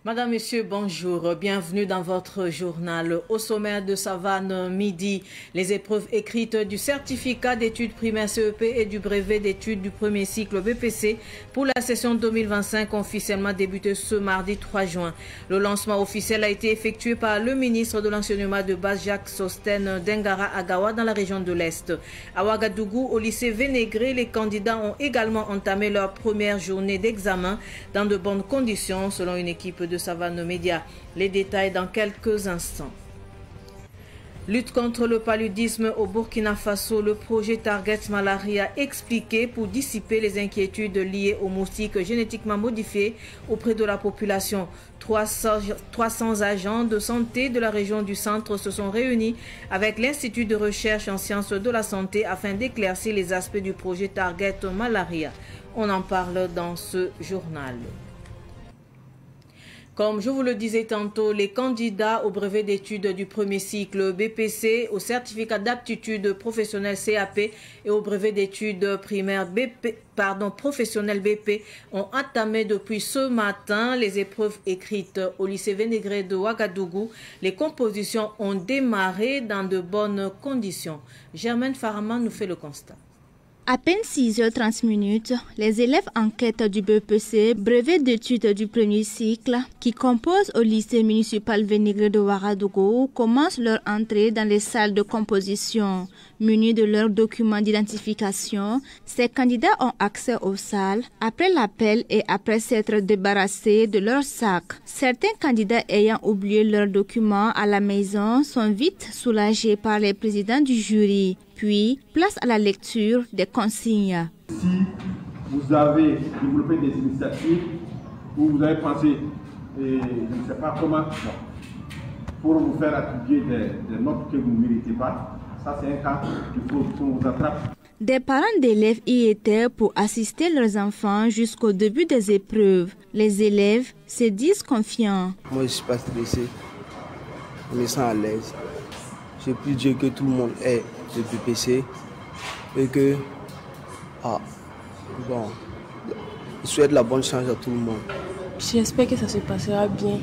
Madame, Monsieur, bonjour. Bienvenue dans votre journal. Au sommaire de Savane midi, les épreuves écrites du certificat d'études primaires CEP et du brevet d'études du premier cycle BPC pour la session 2025 ont officiellement débuté ce mardi 3 juin. Le lancement officiel a été effectué par le ministre de l'enseignement de base Jacques Sostène Dengara Agawa dans la région de l'Est. À Ouagadougou, au lycée Vénégré, les candidats ont également entamé leur première journée d'examen dans de bonnes conditions selon une équipe de Savane Média. Les détails dans quelques instants. Lutte contre le paludisme au Burkina Faso, le projet Target Malaria expliqué pour dissiper les inquiétudes liées aux moustiques génétiquement modifiés auprès de la population. 300 agents de santé de la région du centre se sont réunis avec l'Institut de recherche en sciences de la santé afin d'éclaircir les aspects du projet Target Malaria. On en parle dans ce journal. Comme je vous le disais tantôt, les candidats au brevet d'études du premier cycle BPC, au certificat d'aptitude professionnelle CAP et au brevet d'études primaires professionnel BP ont entamé depuis ce matin les épreuves écrites au lycée Vénégré de Ouagadougou. Les compositions ont démarré dans de bonnes conditions. Germaine Farman nous fait le constat. À peine 6h30, les élèves en quête du BPC, brevet d'études du premier cycle, qui composent au lycée municipal Vénégré de Ouagadougou, commencent leur entrée dans les salles de composition. Munis de leurs documents d'identification, ces candidats ont accès aux salles après l'appel et après s'être débarrassés de leurs sacs. Certains candidats ayant oublié leurs documents à la maison sont vite soulagés par les présidents du jury. Puis, place à la lecture des consignes. Si vous avez développé des initiatives ou vous avez pensé, je ne sais pas comment, pour vous faire attribuer des notes que vous ne méritez pas, ça c'est un cas qu'il faut qu'on vous attrape. Des parents d'élèves y étaient pour assister leurs enfants jusqu'au début des épreuves. Les élèves se disent confiants. Moi je ne suis pas stressé, je me sens à l'aise. Je prie Dieu que tout le monde ait le BPC et que, je souhaite la bonne chance à tout le monde. J'espère que ça se passera bien,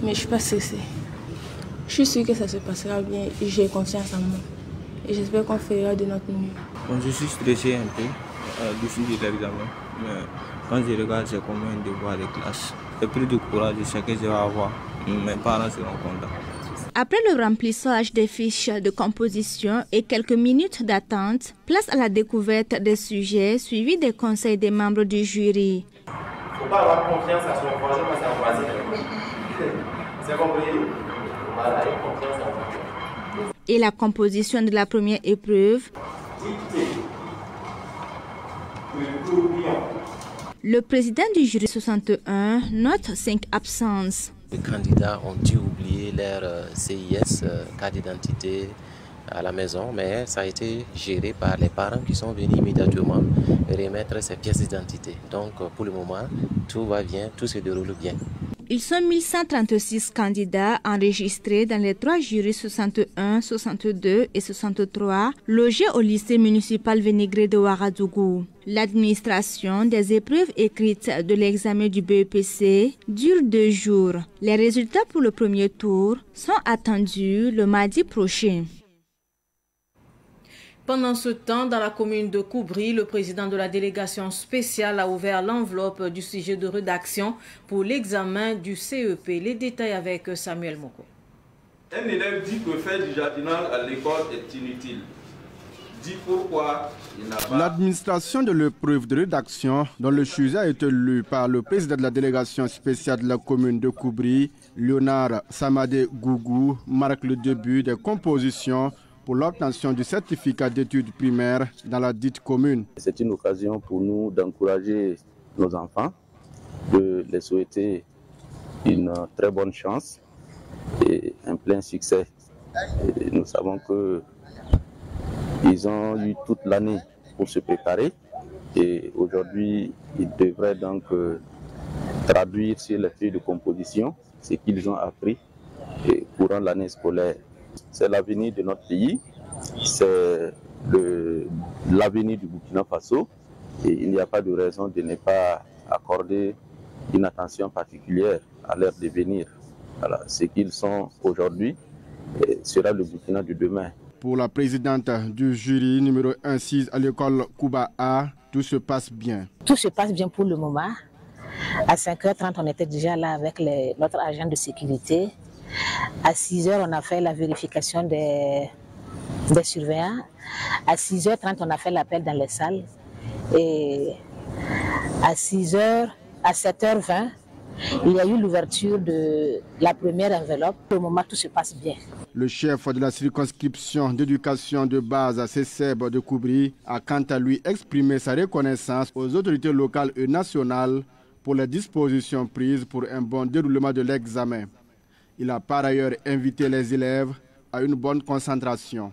mais je ne suis pas stressée. Je suis sûre que ça se passera bien et j'ai confiance en moi. Et j'espère qu'on fera de notre mieux. Bon, je suis stressé un peu du suivi de l'examen, mais quand je regarde, c'est comme un devoir de classe. J'ai pris du courage, je sais que je vais avoir. Mes parents seront contents. Après le remplissage des fiches de composition et quelques minutes d'attente, place à la découverte des sujets suivis des conseils des membres du jury. Il ne faut pas avoir confiance à son projet parce que c'est un voisin. C'est compris? Voilà, il faut confiance à son projet. Et la composition de la première épreuve. Le président du jury 61 note 5 absences. Les candidats ont dû oublier leur CIS, carte d'identité à la maison, mais ça a été géré par les parents qui sont venus immédiatement remettre ces pièces d'identité. Donc pour le moment, tout va bien, tout se déroule bien. Ils sont 1136 candidats enregistrés dans les 3 jurys 61, 62 et 63 logés au lycée municipal Vénégré de Ouagadougou. L'administration des épreuves écrites de l'examen du BEPC dure 2 jours. Les résultats pour le premier tour sont attendus le mardi prochain. Pendant ce temps, dans la commune de Koubri, le président de la délégation spéciale a ouvert l'enveloppe du sujet de rédaction pour l'examen du CEP. Les détails avec Samuel Moko. Un élève dit que faire du jardinage à l'école est inutile. Dit pourquoi il n'a pas... L'administration de l'épreuve de rédaction, dont le sujet a été lu par le président de la délégation spéciale de la commune de Koubri, Léonard Samadé Gougou, marque le début des compositions pour l'obtention du certificat d'études primaires dans la dite commune. C'est une occasion pour nous d'encourager nos enfants, de les souhaiter une très bonne chance et un plein succès. Et nous savons qu'ils ont eu toute l'année pour se préparer et aujourd'hui ils devraient donc traduire sur les feuilles de composition ce qu'ils ont appris courant l'année scolaire. C'est l'avenir de notre pays, c'est l'avenir du Burkina Faso et il n'y a pas de raison de ne pas accorder une attention particulière à leur devenir. Voilà, ce qu'ils sont aujourd'hui sera le Burkina de demain. Pour la présidente du jury numéro 1-6 à l'école Kuba A, tout se passe bien. Tout se passe bien pour le moment. À 5h30, on était déjà là avec notre agent de sécurité. À 6h, on a fait la vérification des surveillants. À 6h30, on a fait l'appel dans les salles. Et à 7h20, il y a eu l'ouverture de la première enveloppe. Pour le moment, tout se passe bien. Le chef de la circonscription d'éducation de base, CESEB de Koubri, a quant à lui exprimé sa reconnaissance aux autorités locales et nationales pour les dispositions prises pour un bon déroulement de l'examen. Il a par ailleurs invité les élèves à une bonne concentration.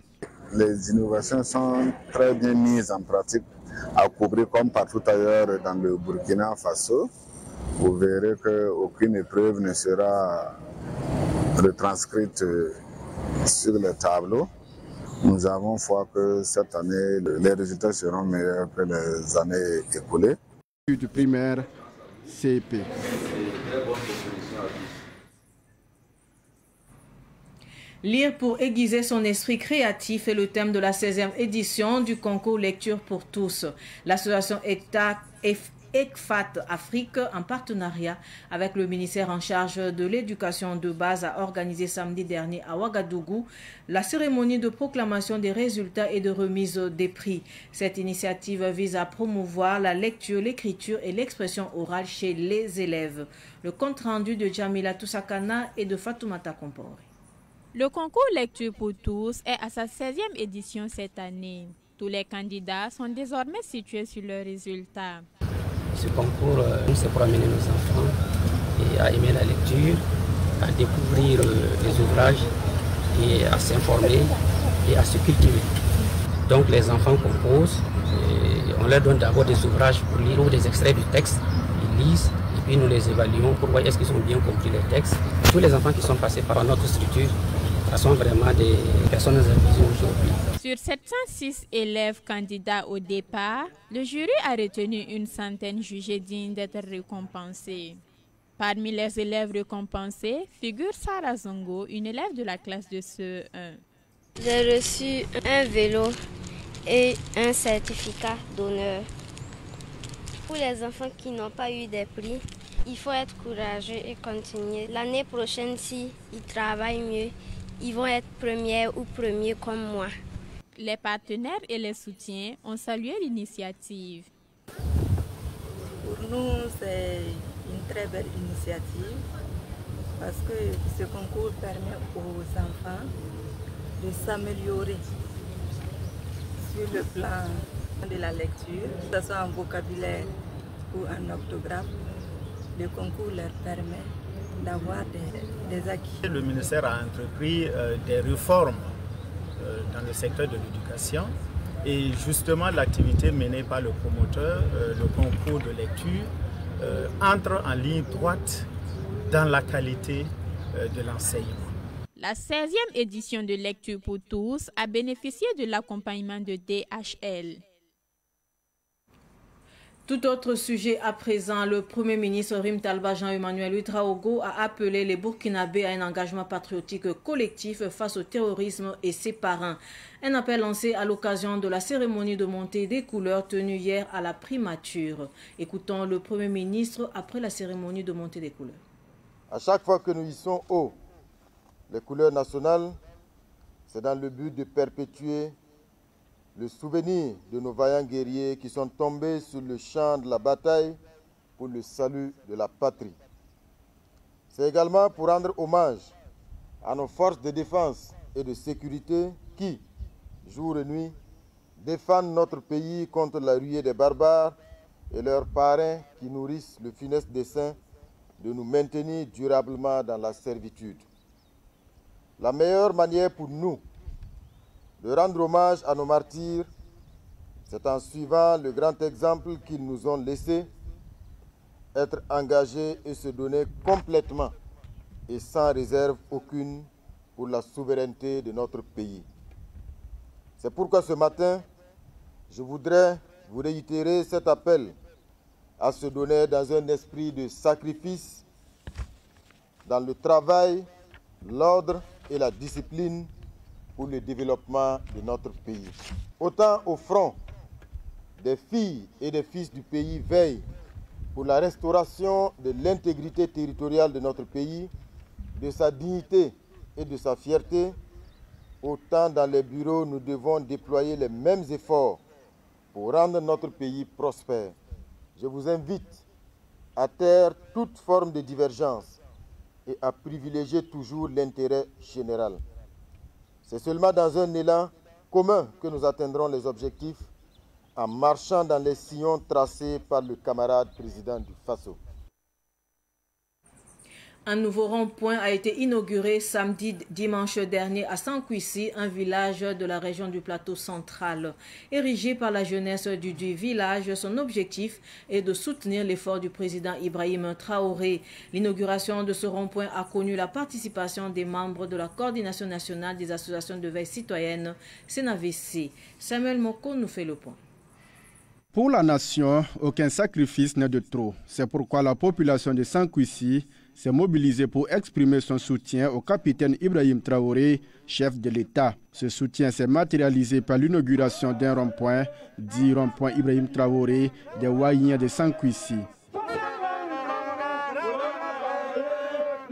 Les innovations sont très bien mises en pratique à Koubri comme partout ailleurs dans le Burkina Faso. Vous verrez qu'aucune épreuve ne sera retranscrite sur le tableau. Nous avons foi que cette année, les résultats seront meilleurs que les années écoulées. Du primaire, CEP. Lire pour aiguiser son esprit créatif est le thème de la 16e édition du concours Lecture pour tous. L'association ECFAT Afrique, en partenariat avec le ministère en charge de l'éducation de base, a organisé samedi dernier à Ouagadougou la cérémonie de proclamation des résultats et de remise des prix. Cette initiative vise à promouvoir la lecture, l'écriture et l'expression orale chez les élèves. Le compte-rendu de Jamila Toussakana et de Fatoumata Kompore. Le concours Lecture pour tous est à sa 16e édition cette année. Tous les candidats sont désormais situés sur leurs résultats. Ce concours, c'est pour amener nos enfants à aimer la lecture, à découvrir les ouvrages et à s'informer et à se cultiver. Donc les enfants composent, on leur donne d'abord des ouvrages pour lire ou des extraits du texte, ils lisent et puis nous les évaluons pour voir est-ce qu'ils ont bien compris les textes. Tous les enfants qui sont passés par notre structure sont vraiment des personnes avisées aujourd'hui. Sur 706 élèves candidats au départ, le jury a retenu une centaine jugés dignes d'être récompensés. Parmi les élèves récompensés figure Sarah Zongo, une élève de la classe de CE1. J'ai reçu un vélo et un certificat d'honneur. Pour les enfants qui n'ont pas eu des prix, il faut être courageux et continuer. L'année prochaine, s'ils travaillent mieux, ils vont être premiers ou premiers comme moi. Les partenaires et les soutiens ont salué l'initiative. Pour nous, c'est une très belle initiative parce que ce concours permet aux enfants de s'améliorer sur le plan de la lecture, que ce soit en vocabulaire ou en orthographe. Le concours leur permet d'avoir des acquis. Le ministère a entrepris des réformes dans le secteur de l'éducation et justement l'activité menée par le promoteur, le concours de lecture, entre en ligne droite dans la qualité de l'enseignement. La 16e édition de Lecture pour tous a bénéficié de l'accompagnement de DHL. Tout autre sujet à présent, le Premier ministre Rim Talba Jean-Emmanuel Ouedraogo a appelé les Burkinabés à un engagement patriotique collectif face au terrorisme et ses parrains. Un appel lancé à l'occasion de la cérémonie de montée des couleurs tenue hier à la primature. Écoutons le Premier ministre après la cérémonie de montée des couleurs. À chaque fois que nous hissons haut les couleurs nationales, c'est dans le but de perpétuer le souvenir de nos vaillants guerriers qui sont tombés sur le champ de la bataille pour le salut de la patrie. C'est également pour rendre hommage à nos forces de défense et de sécurité qui, jour et nuit, défendent notre pays contre la ruée des barbares et leurs parrains qui nourrissent le funeste dessein de nous maintenir durablement dans la servitude. La meilleure manière pour nous de rendre hommage à nos martyrs, c'est en suivant le grand exemple qu'ils nous ont laissé, être engagés et se donner complètement et sans réserve aucune pour la souveraineté de notre pays. C'est pourquoi ce matin, je voudrais vous réitérer cet appel à se donner dans un esprit de sacrifice dans le travail, l'ordre et la discipline pour le développement de notre pays. Autant au front, des filles et des fils du pays veillent pour la restauration de l'intégrité territoriale de notre pays, de sa dignité et de sa fierté, autant dans les bureaux nous devons déployer les mêmes efforts pour rendre notre pays prospère. Je vous invite à taire toute forme de divergence et à privilégier toujours l'intérêt général. C'est seulement dans un élan commun que nous atteindrons les objectifs en marchant dans les sillons tracés par le camarade président du Faso. Un nouveau rond-point a été inauguré dimanche dernier à Sankuissi, un village de la région du plateau central. Érigé par la jeunesse du village, son objectif est de soutenir l'effort du président Ibrahim Traoré. L'inauguration de ce rond-point a connu la participation des membres de la coordination nationale des associations de veille citoyenne, CNAVC. Samuel Moko nous fait le point. Pour la nation, aucun sacrifice n'est de trop. C'est pourquoi la population de Sankuissi s'est mobilisée pour exprimer son soutien au capitaine Ibrahim Traoré, chef de l'État. Ce soutien s'est matérialisé par l'inauguration d'un rond-point, dit rond-point Ibrahim Traoré, des Waïniens de Sankuissi.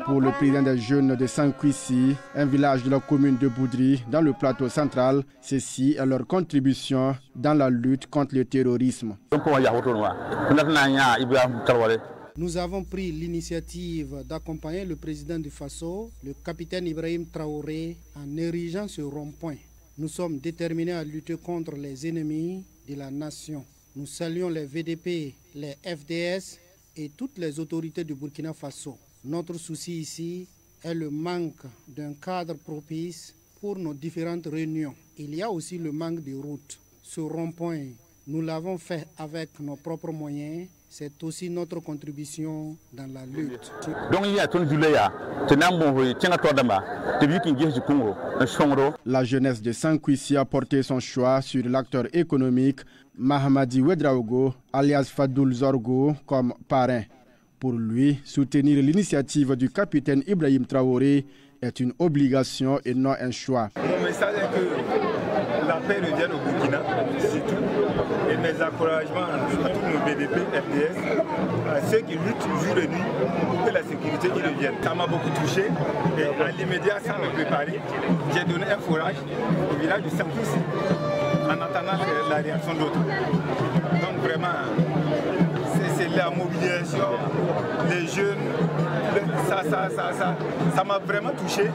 Pour le président des jeunes de Sankuissi, un village de la commune de Boudri, dans le plateau central, ceci est leur contribution dans la lutte contre le terrorisme. Nous avons pris l'initiative d'accompagner le président du Faso, le capitaine Ibrahim Traoré, en érigeant ce rond-point. Nous sommes déterminés à lutter contre les ennemis de la nation. Nous saluons les VDP, les FDS et toutes les autorités du Burkina Faso. Notre souci ici est le manque d'un cadre propice pour nos différentes réunions. Il y a aussi le manque de routes. Ce rond-point, nous l'avons fait avec nos propres moyens. C'est aussi notre contribution dans la lutte. La jeunesse de Sankuissi a porté son choix sur l'acteur économique Mahamadi Ouedraogo, alias Fadoul Zorgo, comme parrain. Pour lui, soutenir l'initiative du capitaine Ibrahim Traoré est une obligation et non un choix. Mon message est que la paix revienne au Burkina, c'est tout. Et mes encouragements à tous nos BDP, FDS, à ceux qui luttent jour et nuit pour que la sécurité y revienne. Ça m'a beaucoup touché et à l'immédiat, sans me préparer, j'ai donné un forage au village de Sankuissi en attendant la réaction d'autres. Donc vraiment, c'est la mobilisation, les jeunes, ça m'a vraiment touché.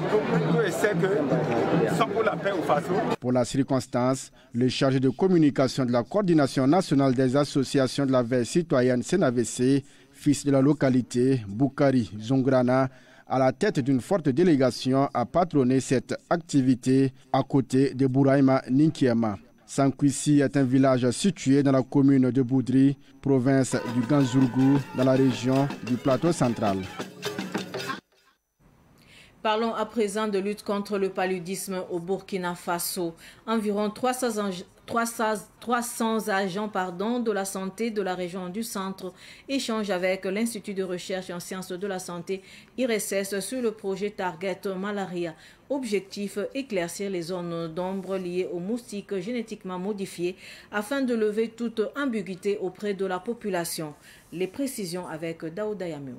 Je sais que sont pour la paix au Faso. Pour la circonstance, le chargé de communication de la coordination nationale des associations de la veille citoyenne CNAVC, fils de la localité, Boukari Zongrana, à la tête d'une forte délégation, a patronné cette activité à côté de Bouraïma Ninkiema. Sankuissi est un village situé dans la commune de Boudri, province du Ganzourgou, dans la région du plateau central. Parlons à présent de lutte contre le paludisme au Burkina Faso. Environ 300 agents de la santé de la région du centre échangent avec l'Institut de recherche en sciences de la santé IRSS sur le projet Target Malaria. Objectif, éclaircir les zones d'ombre liées aux moustiques génétiquement modifiés afin de lever toute ambiguïté auprès de la population. Les précisions avec Daouda Yameo.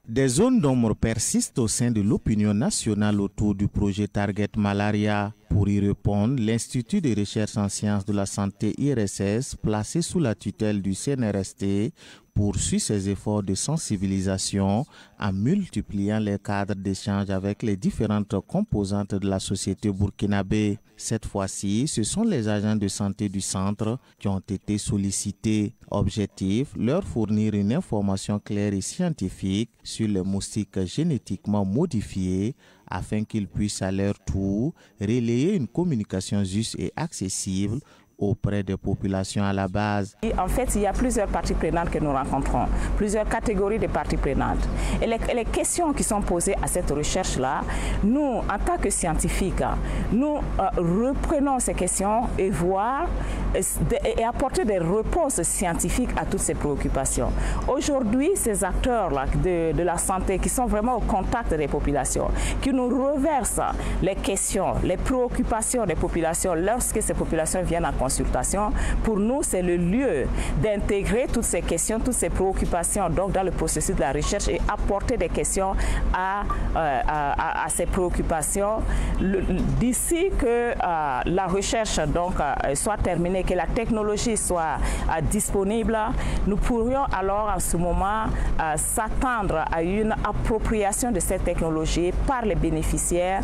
Des zones d'ombre persistent au sein de l'opinion nationale autour du projet Target Malaria. Pour y répondre, l'Institut de recherche en sciences de la santé IRSS, placé sous la tutelle du CNRST, poursuit ses efforts de sensibilisation en multipliant les cadres d'échange avec les différentes composantes de la société burkinabé. Cette fois-ci, ce sont les agents de santé du centre qui ont été sollicités. Objectif, leur fournir une information claire et scientifique sur les moustiques génétiquement modifiés afin qu'ils puissent à leur tour relayer une communication juste et accessible auprès des populations à la base. En fait, il y a plusieurs parties prenantes que nous rencontrons, plusieurs catégories de parties prenantes. Et les questions qui sont posées à cette recherche-là, nous, en tant que scientifiques, nous reprenons ces questions et voir et apporter des réponses scientifiques à toutes ces préoccupations. Aujourd'hui, ces acteurs-là de la santé qui sont vraiment au contact des populations, qui nous reversent les questions, les préoccupations des populations lorsque ces populations viennent en consultation, pour nous, c'est le lieu d'intégrer toutes ces questions, toutes ces préoccupations donc, dans le processus de la recherche et apporter des questions à ces préoccupations. D'ici que la recherche donc, soit terminée, que la technologie soit disponible, nous pourrions alors en ce moment s'attendre à une appropriation de cette technologie par les bénéficiaires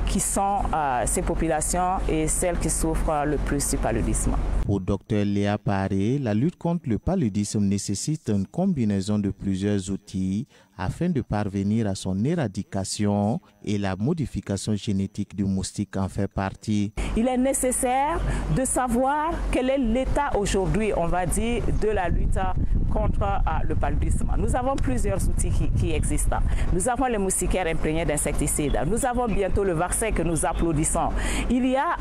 qui sont ces populations et celles qui souffrent le plus du paludisme. Pour Dr Léa Paré, la lutte contre le paludisme nécessite une combinaison de plusieurs outils afin de parvenir à son éradication et la modification génétique du moustique en fait partie. Il est nécessaire de savoir quel est l'état aujourd'hui, on va dire, de la lutte contre le paludisme. Nous avons plusieurs outils qui existent. Nous avons les moustiquaires imprégnés d'insecticides. Nous avons bientôt le vaccin que nous applaudissons. Il y a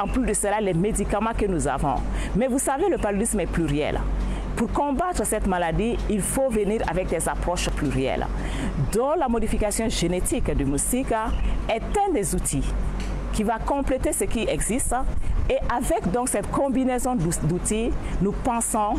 en plus de cela les médicaments que nous avons. Mais vous savez, le paludisme est pluriel. Pour combattre cette maladie, il faut venir avec des approches plurielles, dont la modification génétique du moustique est un des outils qui va compléter ce qui existe. Et avec donc cette combinaison d'outils, nous pensons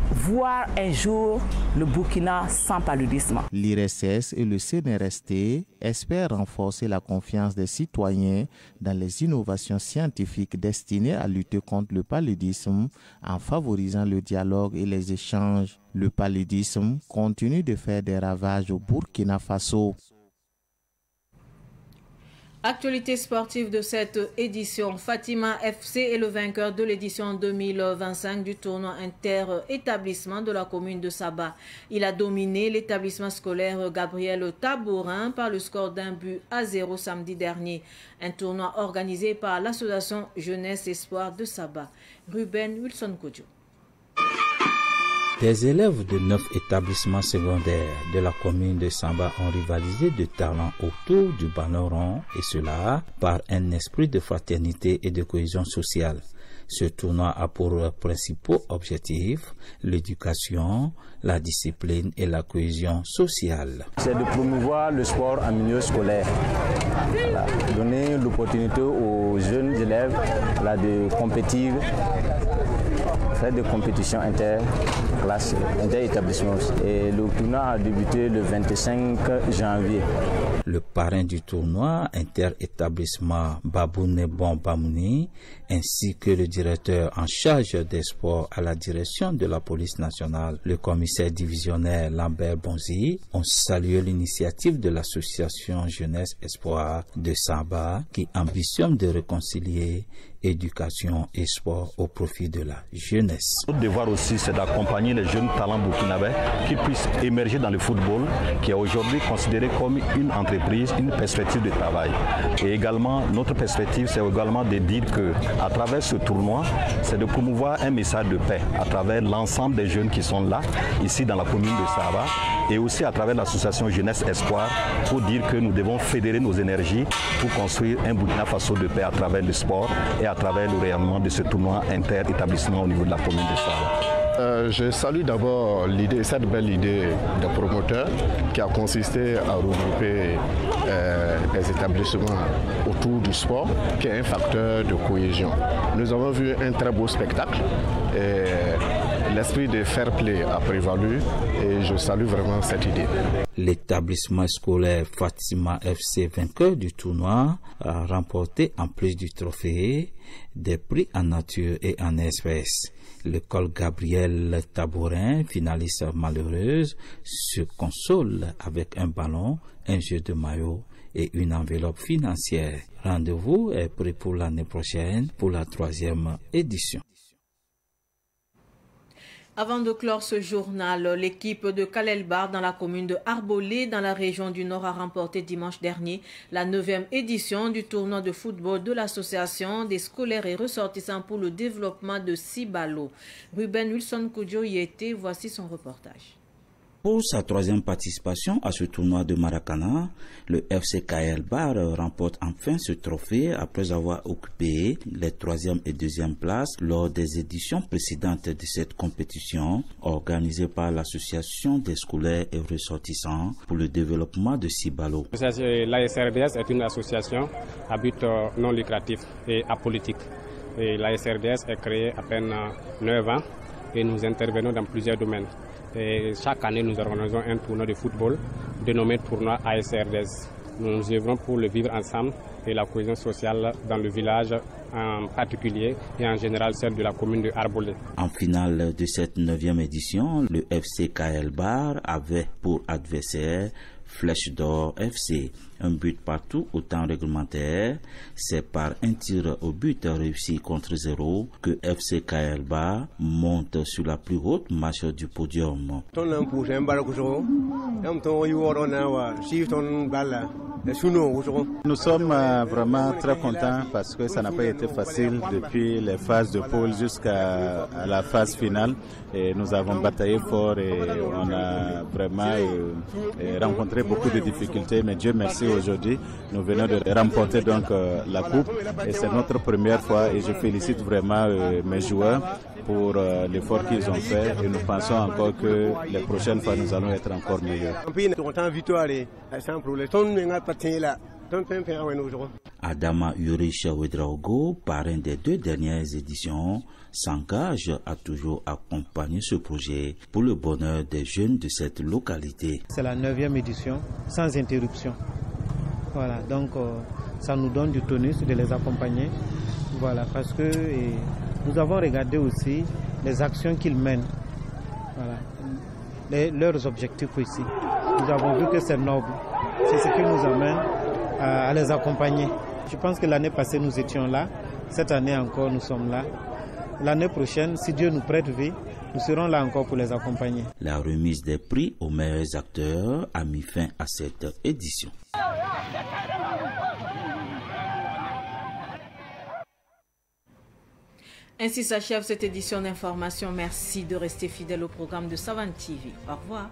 voir un jour le Burkina sans paludisme. L'IRSS et le CNRST espèrent renforcer la confiance des citoyens dans les innovations scientifiques destinées à lutter contre le paludisme en favorisant le dialogue et les échanges. Le paludisme continue de faire des ravages au Burkina Faso. Actualité sportive de cette édition, Fatima FC est le vainqueur de l'édition 2025 du tournoi inter-établissement de la commune de Saba. Il a dominé l'établissement scolaire Gabriel Tabourin par le score d'1-0 samedi dernier. Un tournoi organisé par l'association Jeunesse Espoir de Saba. Ruben Wilson-Kodjo. Des élèves de 9 établissements secondaires de la commune de Saba ont rivalisé de talent autour du ballon rond, et cela par un esprit de fraternité et de cohésion sociale. Ce tournoi a pour principaux objectifs l'éducation, la discipline et la cohésion sociale. C'est de promouvoir le sport en milieu scolaire, donner l'opportunité aux jeunes élèves de compétir, faire des compétitions inter-classes, inter-établissements. Et le tournoi a débuté le 25 janvier. Le parrain du tournoi, inter-établissement Baboune Bon Bamouni, ainsi que le directeur en charge des sports à la direction de la police nationale, le commissaire divisionnaire Lambert Bonzi, ont salué l'initiative de l'association Jeunesse Espoir de Saba qui ambitionne de réconcilier éducation et sport au profit de la jeunesse. Notre devoir aussi, c'est d'accompagner les jeunes talents burkinabés qui puissent émerger dans le football, qui est aujourd'hui considéré comme une entreprise, une perspective de travail. Et également, notre perspective, c'est également de dire qu'à travers ce tournoi, c'est de promouvoir un message de paix à travers l'ensemble des jeunes qui sont là, ici dans la commune de Saba, et aussi à travers l'association Jeunesse Espoir, pour dire que nous devons fédérer nos énergies pour construire un Burkina Faso de paix à travers le sport et à travers le rayonnement de ce tournoi inter-établissement au niveau de la commune de Saba. Je salue d'abord cette belle idée de promoteur qui a consisté à regrouper les établissements autour du sport, qui est un facteur de cohésion. Nous avons vu un très beau spectacle et l'esprit de fair play a prévalu et je salue vraiment cette idée. L'établissement scolaire Fatima FC, vainqueur du tournoi, a remporté en plus du trophée des prix en nature et en espèces. L'école Gabriel Tabourin, finaliste malheureuse, se console avec un ballon, un jeu de maillot et une enveloppe financière. Rendez-vous est pris pour l'année prochaine pour la 3e édition. Avant de clore ce journal, l'équipe de Kalelbar dans la commune de Arbolé, dans la région du Nord, a remporté dimanche dernier la 9e édition du tournoi de football de l'association des scolaires et ressortissants pour le développement de Sibalo. Ruben Wilson-Kodjo y était, voici son reportage. Pour sa troisième participation à ce tournoi de Maracana, le FC KL Bar remporte enfin ce trophée après avoir occupé les 3e et 2e places lors des éditions précédentes de cette compétition organisée par l'Association des scolaires et ressortissants pour le développement de Cibalo. L'ASRDS est une association à but non lucratif et apolitique. L'ASRDS est créée à peine 9 ans et nous intervenons dans plusieurs domaines. Et chaque année, nous organisons un tournoi de football dénommé tournoi ASRDS. Nous œuvrons pour le vivre ensemble et la cohésion sociale dans le village en particulier et en général celle de la commune de Arbolé. En finale de cette 9e édition, le FC KL Bar avait pour adversaire Flèche d'Or FC. Un but partout au temps réglementaire. C'est par un tir au but réussi contre 0 que FC KL Bar monte sur la plus haute marche du podium. Nous sommes vraiment très contents parce que ça n'a pas été facile depuis les phases de poule jusqu'à la phase finale. Et nous avons bataillé fort et on a vraiment rencontré beaucoup de difficultés. Mais Dieu merci, aujourd'hui, nous venons de remporter donc la coupe. Et c'est notre première fois et je félicite vraiment mes joueurs pour l'effort qu'ils ont fait. Et nous pensons encore que les prochaines fois, nous allons être encore meilleurs. Adama Yurisha Ouedraogo, parrain des 2 dernières éditions, s'engage à toujours accompagner ce projet pour le bonheur des jeunes de cette localité. C'est la 9e édition, sans interruption. Voilà, donc ça nous donne du tonus de les accompagner. Voilà, parce que nous avons regardé aussi les actions qu'ils mènent. Voilà, leurs objectifs ici. Nous avons vu que c'est noble. C'est ce qui nous amène à les accompagner. Je pense que l'année passée, nous étions là. Cette année encore, nous sommes là. L'année prochaine, si Dieu nous prête vie, nous serons là encore pour les accompagner. La remise des prix aux meilleurs acteurs a mis fin à cette édition. Ainsi s'achève cette édition d'information. Merci de rester fidèle au programme de Savane TV. Au revoir.